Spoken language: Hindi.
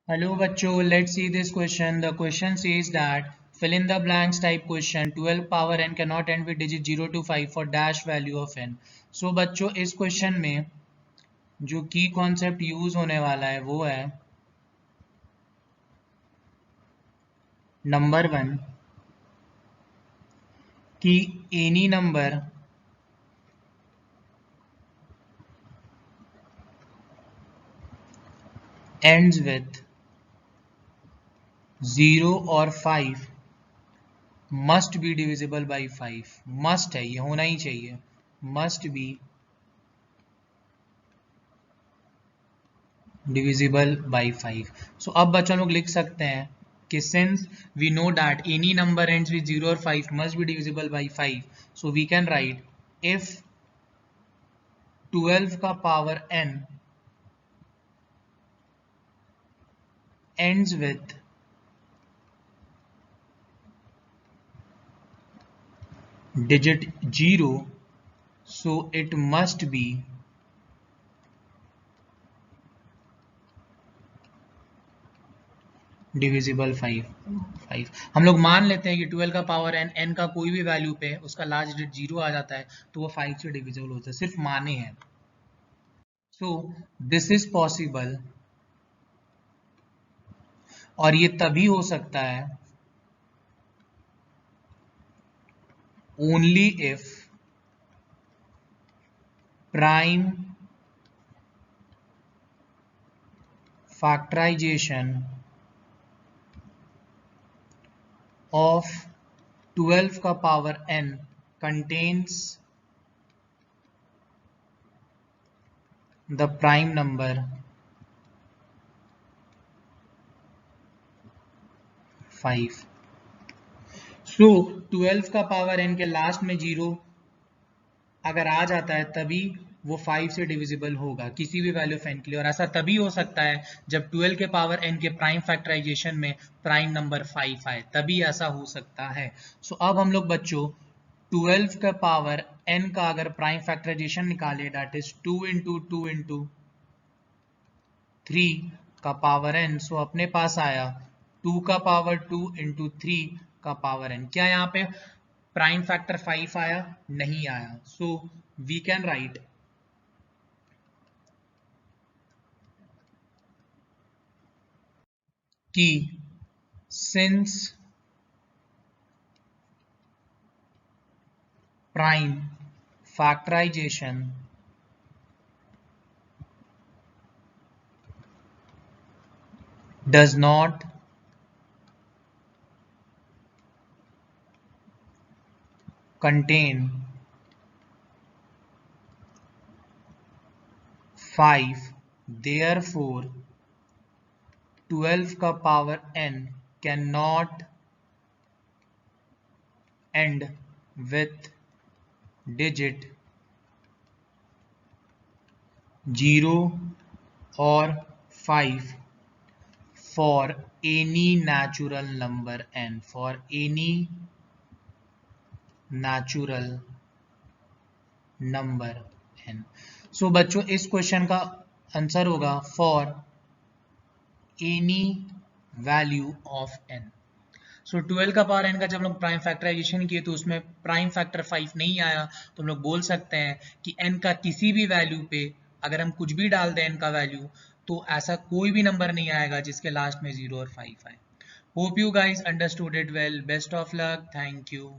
Hello बच्चों, let's see this question. The question says that fill in the blanks type question 12 power n cannot end with digit 0 to 5 for dash value of n. So बच्चों इस क्वेश्चन में जो की कॉन्सेप्ट यूज होने वाला है वो है नंबर वन कि एनी नंबर ends with 0 और 5 must be divisible by 5. Must है, ये होना ही चाहिए. Must be divisible by 5. So अब बच्चों हम लोग लिख सकते हैं कि since we know that any number ends with 0 और 5 must be divisible by 5, so we can write if 12 का power n ends with digit 0, so it must be divisible 5. हम लोग मान लेते हैं कि 12 का पावर n का कोई भी वैल्यू पे उसका लास्ट डिजिट 0 आ जाता है तो वो 5 से डिविजिबल होता है, सिर्फ माने हैं. सो दिस इज पॉसिबल और ये तभी हो सकता है only if prime factorization of 12 का power n contains the prime number 5. So 12 का पावर n के लास्ट में 0 अगर आ जाता है तभी वो 5 से डिविजिबल होगा किसी भी वैल्यू ऑफ n के लिए, और ऐसा तभी हो सकता है जब 12 के पावर n के प्राइम फैक्टराइजेशन में प्राइम नंबर 5 आए, तभी ऐसा हो सकता है. सो अब हम लोग बच्चों 12 का पावर n का अगर प्राइम फैक्टराइजेशन निकाले दैट इज 2 इंटू 2 इंटू 3 का पावर n, सो अपने पास आया 2 का पावर 2 इंटू 3 का पावर n. क्या यहाँ पे प्राइम फैक्टर 5 आया? नहीं आया. सो वी कैन राइट कि since prime factorization does not contain 5, therefore 12 का power n cannot end with digit 0 or 5 for any natural number n. For any natural number n. सो बच्चों इस क्वेश्चन का आंसर होगा for any value of n. सो 12 का पावर n का जब हम लोग प्राइम फैक्टराइजेशन किए तो उसमें प्राइम फैक्टर 5 नहीं आया, तो हम लोग बोल सकते हैं कि n का किसी भी वैल्यू पे अगर हम कुछ भी डाल दें n का वैल्यू तो ऐसा कोई भी नंबर नहीं आएगा जिसके लास्ट में 0 और 5 आए. Hope you guys understood it well. Best of luck. Thank you.